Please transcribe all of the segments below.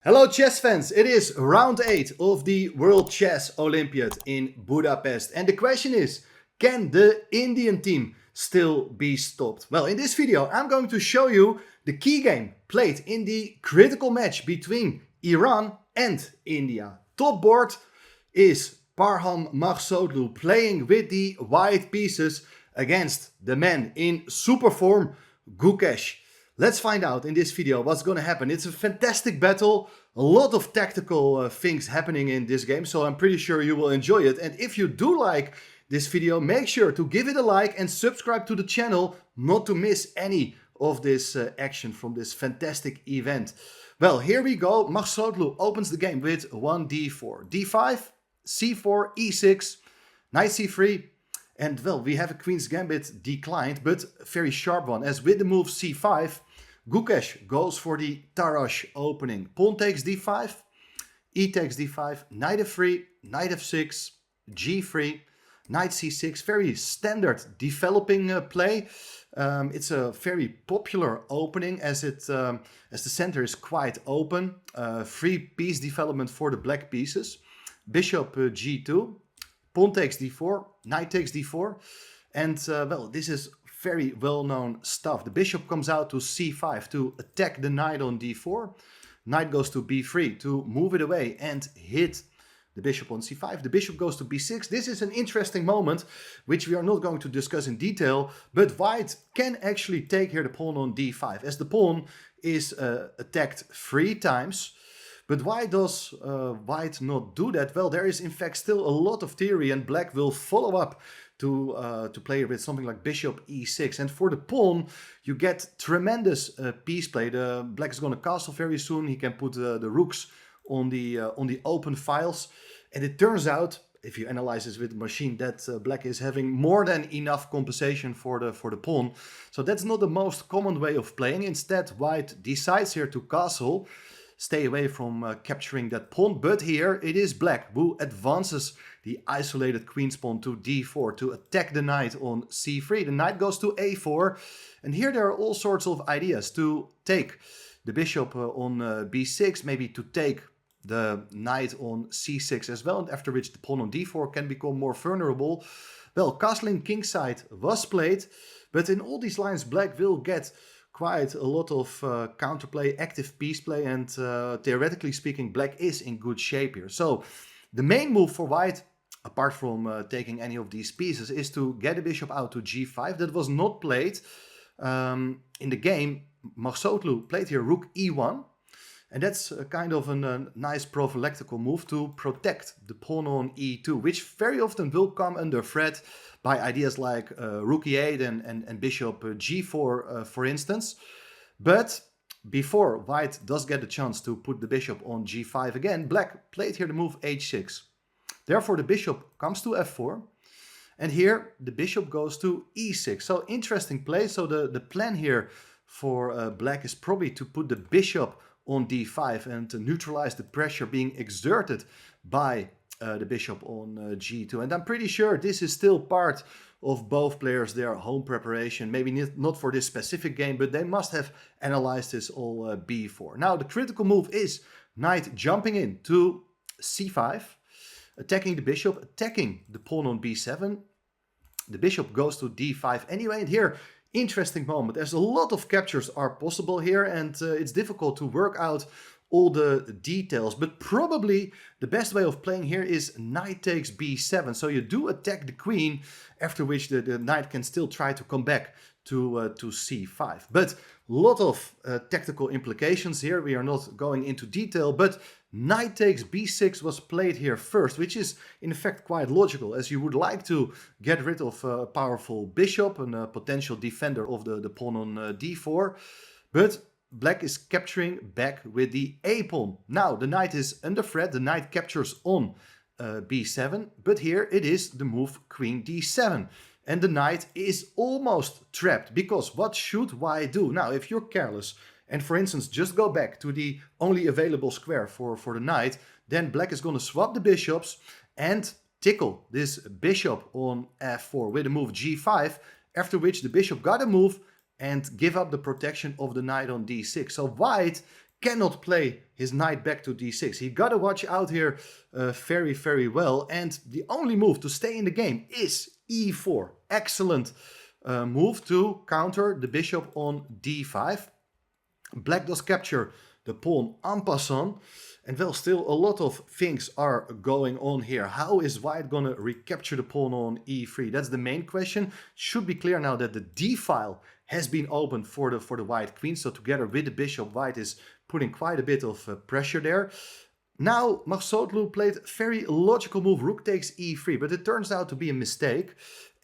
Hello chess fans, it is round 8 of the World Chess Olympiad in Budapest. And the question is, can the Indian team still be stopped? Well, in this video I'm going to show you the key game played in the critical match between Iran and India. Top board is Parham Maghsoodloo playing with the white pieces against the man in super form, Gukesh. Let's find out in this video what's going to happen. It's a fantastic battle, a lot of tactical things happening in this game, so I'm pretty sure you will enjoy it. And if you do like this video, make sure to give it a like and subscribe to the channel not to miss any of this action from this fantastic event. Well, here we go. Maghsoodloo opens the game with 1d4, d5, c4, e6, knight c3. And well, we have a Queen's Gambit declined, but a very sharp one, as with the move c5, Gukesh goes for the Tarrasch opening. Pawn takes d5, e takes d5, knight f3, knight f6, g3, knight c6. Very standard developing play. It's a very popular opening as the center is quite open. Free piece development for the black pieces. Bishop g2. Pawn takes d4, knight takes d4, and well, this is very well-known stuff. The bishop comes out to c5 to attack the knight on d4. Knight goes to b3 to move it away and hit the bishop on c5. The bishop goes to b6. This is an interesting moment, which we are not going to discuss in detail, but white can actually take here the pawn on d5, as the pawn is attacked 3 times. But why does white not do that? Well, there is in fact still a lot of theory, and black will follow up to play with something like bishop e6. And for the pawn, you get tremendous piece play. The black is going to castle very soon. He can put the rooks on the open files. And it turns out, if you analyze this with the machine, that black is having more than enough compensation for the pawn. So that's not the most common way of playing. Instead, white decides here to castle, stay away from capturing that pawn. But here it is black who advances the isolated queen's pawn to d4 to attack the knight on c3. The knight goes to a4. And here there are all sorts of ideas to take the bishop on b6, maybe to take the knight on c6 as well, after which the pawn on d4 can become more vulnerable. Well, castling kingside was played, but in all these lines black will get quite a lot of counterplay, active piece play, and theoretically speaking, black is in good shape here. So the main move for white, apart from taking any of these pieces, is to get the bishop out to g5. That was not played in the game. Maghsoodloo played here rook e1. And that's kind of a nice prophylactical move to protect the pawn on e2, which very often will come under threat by ideas like rook e8 and bishop g4, for instance. But before white does get the chance to put the bishop on g5 again, black played here the move h6. Therefore, the bishop comes to f4. And here the bishop goes to e6. So interesting play. So the plan here for black is probably to put the bishop on d5 and to neutralize the pressure being exerted by the bishop on g2. And I'm pretty sure this is still part of both players' their home preparation. Maybe not for this specific game, but they must have analyzed this all before. Now the critical move is knight jumping in to c5, attacking the bishop, attacking the pawn on b7. The bishop goes to d5 anyway, and here interesting moment. There's a lot of captures are possible here, and it's difficult to work out all the details, but probably the best way of playing here is knight takes b7. So you do attack the queen, after which the knight can still try to come back to c5. But a lot of tactical implications here. We are not going into detail, but knight takes b6 was played here first, which is in fact quite logical, as you would like to get rid of a powerful bishop and a potential defender of the pawn on d4. But black is capturing back with the a pawn. Now the knight is under threat. The knight captures on b7, but here it is the move queen d7. And the knight is almost trapped, because what should white do? Now, if you're careless and, for instance, just go back to the only available square for the knight, then black is going to swap the bishops and tickle this bishop on f4 with the move g5, after which the bishop got a move and give up the protection of the knight on d6. So white cannot play his knight back to d6. He got to watch out here very, very well. And the only move to stay in the game is e4. Excellent move to counter the bishop on d5. Black does capture the pawn en passant. And well, still a lot of things are going on here. How is white going to recapture the pawn on e3? That's the main question. Should be clear now that the d file has been opened for the white queen. So together with the bishop, white is putting quite a bit of pressure there. Now Maghsoodloo played a very logical move, rook takes e3, but it turns out to be a mistake.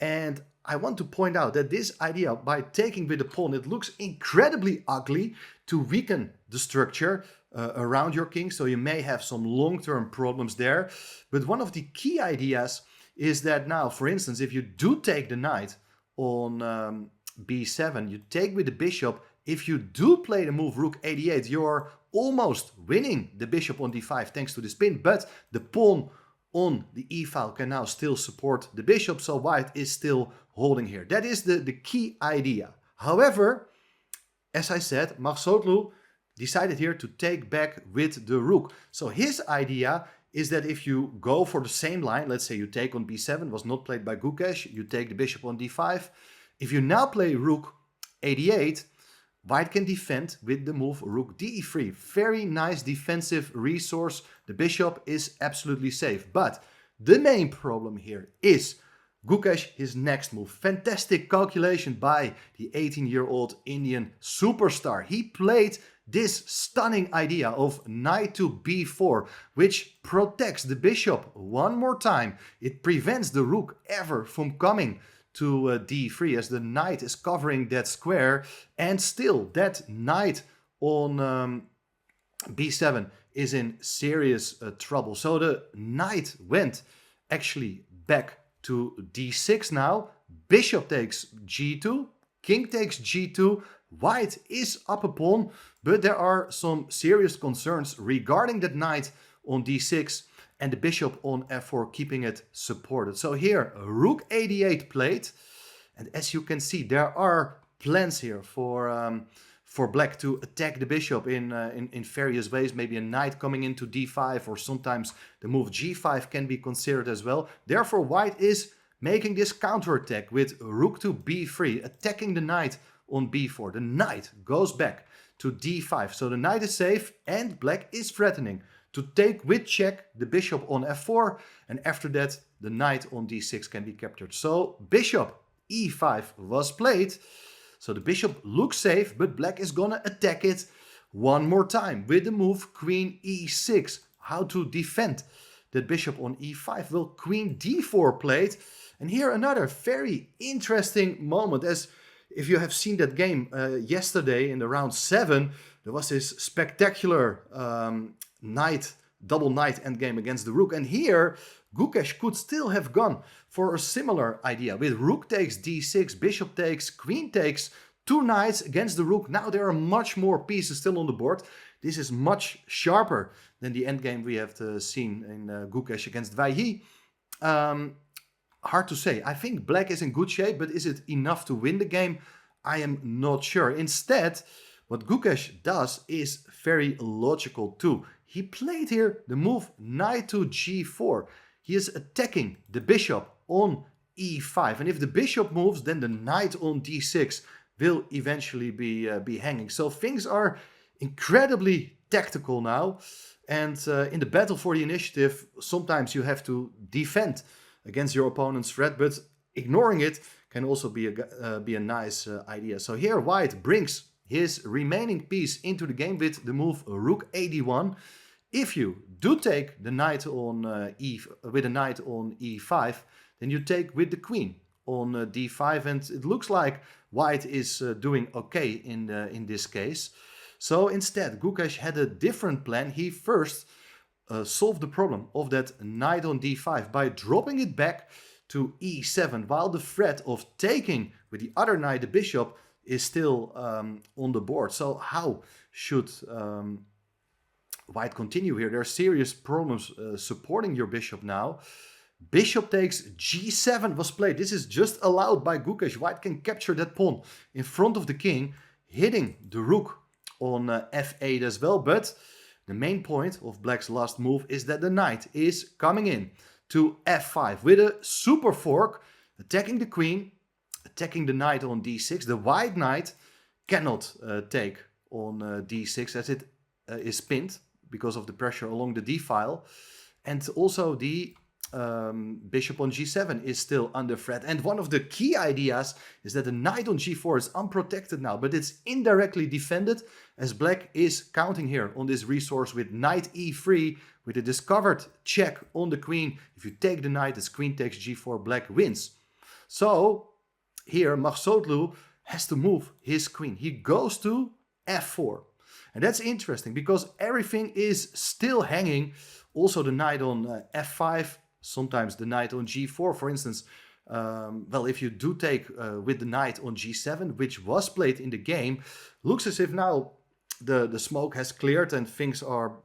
And I want to point out that this idea, by taking with the pawn, it looks incredibly ugly to weaken the structure around your king. So you may have some long-term problems there. But one of the key ideas is that now, for instance, if you do take the knight on b7, you take with the bishop. If you do play the move rook a8, you're almost winning the bishop on d5 thanks to the spin, but the pawn on the e file can now still support the bishop, so white is still holding here. That is the key idea. However, as I said, Maghsoodloo decided here to take back with the rook. So his idea is that if you go for the same line, let's say you take on b7, was not played by Gukesh, you take the bishop on d5. If you now play rook a8, white can defend with the move rook d3. Very nice defensive resource. The bishop is absolutely safe. But the main problem here is Gukesh, his next move. Fantastic calculation by the 18-year-old Indian superstar. He played this stunning idea of knight to b4, which protects the bishop one more time. It prevents the rook ever from coming to d3 as the knight is covering that square, and still that knight on b7 is in serious trouble. So the knight went actually back to d6 now. Bishop takes g2, king takes g2, white is up a pawn, but there are some serious concerns regarding that knight on d6 and the bishop on f4, keeping it supported. So here, rook a8 played. And as you can see, there are plans here for black to attack the bishop in various ways. Maybe a knight coming into d5, or sometimes the move g5 can be considered as well. Therefore, white is making this counterattack with rook to b3, attacking the knight on b4. The knight goes back to d5. So the knight is safe, and black is threatening to take with check the bishop on f4, and after that the knight on d6 can be captured. So bishop e5 was played, so the bishop looks safe, but black is gonna attack it one more time with the move queen e6. How to defend that bishop on e5? Well, queen d4 played, and here another very interesting moment, as if you have seen that game yesterday in the round 7, there was this spectacular double knight endgame against the rook. And here, Gukesh could still have gone for a similar idea. With rook takes d6, bishop takes, queen takes, two knights against the rook. Now there are much more pieces still on the board. This is much sharper than the endgame we have seen in Gukesh against Vaihi. Hard to say. I think black is in good shape, but is it enough to win the game? I am not sure. Instead, what Gukesh does is very logical too. He played here the move knight to g4. He is attacking the bishop on e5. And if the bishop moves, then the knight on d6 will eventually be hanging. So things are incredibly tactical now. And in the battle for the initiative, sometimes you have to defend against your opponent's threat, but ignoring it can also be a nice idea. So here white brings his remaining piece into the game with the move rook ad1. If you do take the knight on with a knight on e5, then you take with the queen on d5, and it looks like white is doing okay in this case. So instead, Gukesh had a different plan. He first solved the problem of that knight on d5 by dropping it back to e7, while the threat of taking with the other knight, the bishop, is still on the board. So how should white continue here? There are serious problems supporting your bishop now. Bishop takes g7 was played. This is just allowed by Gukesh. White can capture that pawn in front of the king, hitting the rook on f8 as well. But the main point of black's last move is that the knight is coming in to f5 with a super fork, attacking the queen, attacking the knight on d6. The white knight cannot take on d6 as it is pinned because of the pressure along the d file. And also the bishop on g7 is still under threat. And one of the key ideas is that the knight on g4 is unprotected now, but it's indirectly defended as black is counting here on this resource with knight e3 with a discovered check on the queen. If you take the knight as queen takes g4, black wins. So here Maghsoodloo has to move his queen. He goes to f4. And that's interesting because everything is still hanging. Also the knight on f5, sometimes the knight on g4, for instance. Well, if you do take with the knight on g7, which was played in the game, looks as if now the smoke has cleared and things are,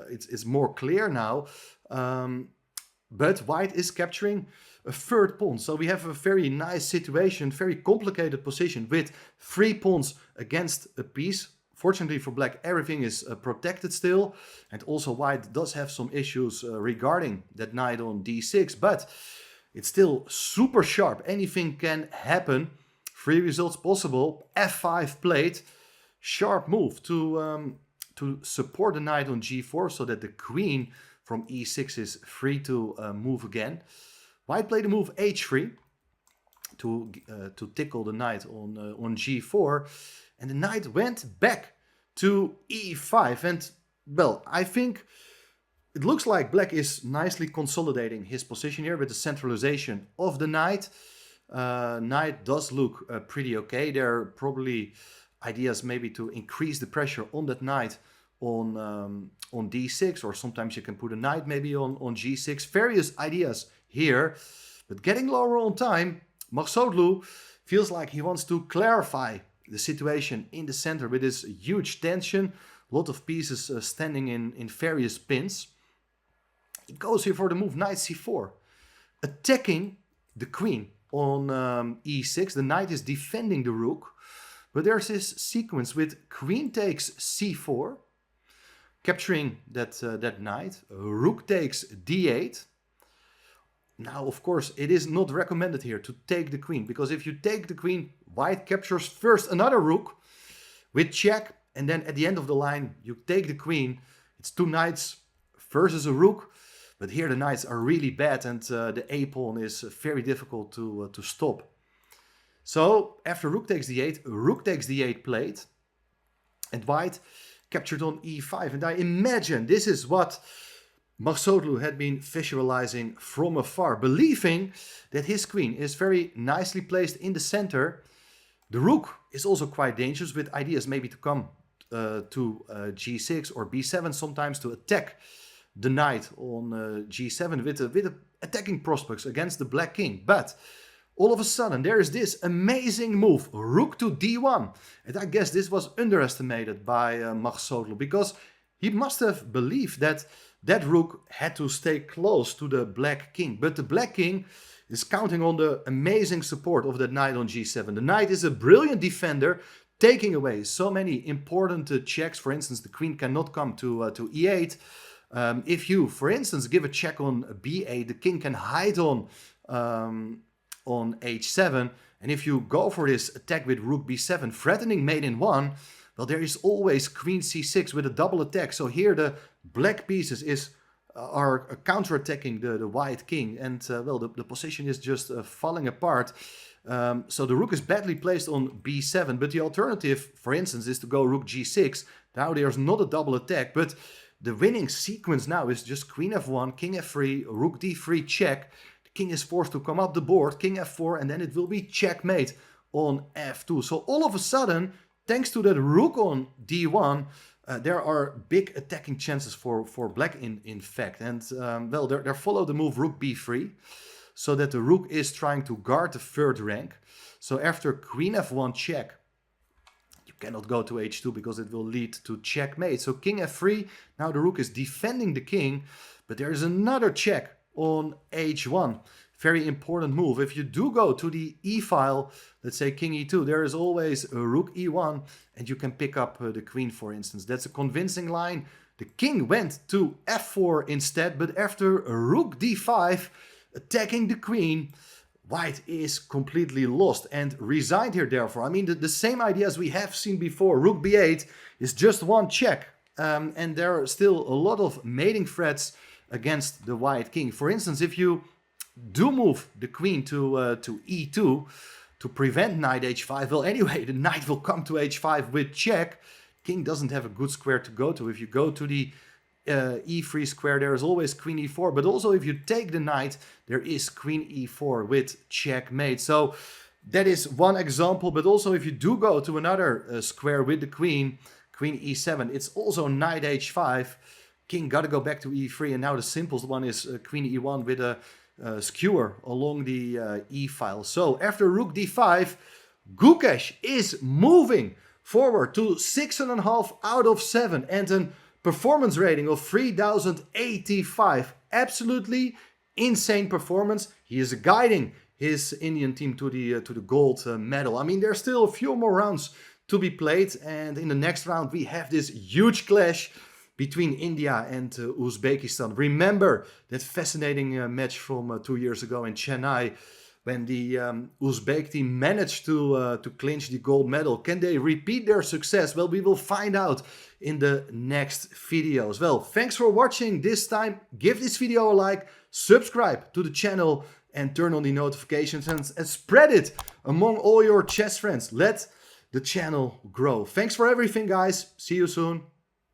it's more clear now. But white is capturing a third pawn. So we have a very nice situation, very complicated position with 3 pawns against a piece. Fortunately for black, everything is protected still. And also white does have some issues regarding that knight on d6. But it's still super sharp. Anything can happen. 3 results possible. f5 played. Sharp move to support the knight on g4 so that the queen from e6 is free to move again. White played the move h3 to tickle the knight on g4. And the knight went back to e5. And, well, I think it looks like black is nicely consolidating his position here with the centralization of the knight. Knight does look pretty okay. There are probably ideas maybe to increase the pressure on that knight on d6. Or sometimes you can put a knight maybe on g6. Various ideas here. But getting lower on time, Maghsoodloo feels like he wants to clarify the situation in the center with this huge tension, a lot of pieces standing in various pins. He goes here for the move knight c4, attacking the queen on e6. The knight is defending the rook, but there's this sequence with queen takes c4, capturing that knight. Rook takes d8. Now, of course, it is not recommended here to take the queen, because if you take the queen, white captures first another rook with check, and then at the end of the line, you take the queen. It's 2 knights versus a rook, but here the knights are really bad, and the a-pawn is very difficult to stop. So, after rook takes d8 played, and white captured on e5, and I imagine this is what Maghsoodloo had been visualizing from afar, believing that his queen is very nicely placed in the center. The rook is also quite dangerous, with ideas maybe to come to g6 or b7 sometimes to attack the knight on g7 with attacking prospects against the black king. But all of a sudden there is this amazing move, rook to d1. And I guess this was underestimated by Maghsoodloo, because he must have believed that that rook had to stay close to the black king. But the black king is counting on the amazing support of that knight on g7. The knight is a brilliant defender, taking away so many important checks. For instance, the queen cannot come to e8. If you, for instance, give a check on b8, the king can hide on h7. And if you go for this attack with rook b7, threatening mate in 1, well, there is always queen c6 with a double attack. So here the black pieces are counterattacking the white king. And, well, the position is just falling apart. So the rook is badly placed on b7. But the alternative, for instance, is to go rook g6. Now there's not a double attack, but the winning sequence now is just queen f1, king f3, rook d3, check. The king is forced to come up the board, king f4, and then it will be checkmate on f2. So all of a sudden, thanks to that rook on d1, there are big attacking chances for black in fact. And, well, there follow the move rook b3, so that the rook is trying to guard the third rank. So after queen f1 check, you cannot go to h2 because it will lead to checkmate. So king f3, now the rook is defending the king, but there is another check on h1. very important move. If you do go to the e file, let's say king e2, there is always a rook e1, and you can pick up the queen, for instance. That's a convincing line. The king went to f4 instead, but after a rook d5 attacking the queen, white is completely lost and resigned here, therefore. I mean, the same idea as we have seen before. Rook b8 is just one check, and there are still a lot of mating threats against the white king. For instance, if you do move the queen to e2 to prevent knight h5, well, anyway, the knight will come to h5 with check. King doesn't have a good square to go to. If you go to the e3 square, there is always queen e4, but also if you take the knight, there is queen e4 with checkmate. So that is one example, but also if you do go to another square with the queen, queen e7, it's also knight h5. King got to go back to e3, and now the simplest one is queen e1 with a skewer along the e file. So after rook d5, Gukesh is moving forward to 6.5 out of 7 and a performance rating of 3085. Absolutely insane performance. He is guiding his Indian team to the gold medal. I mean, there's still a few more rounds to be played, and in the next round we have this huge clash between India and Uzbekistan. Remember that fascinating match from 2 years ago in Chennai, when the Uzbek team managed to clinch the gold medal. Can they repeat their success? Well, we will find out in the next videos. Well, thanks for watching this time. Give this video a like, subscribe to the channel, and turn on the notifications, and spread it among all your chess friends. Let the channel grow. Thanks for everything, guys. See you soon.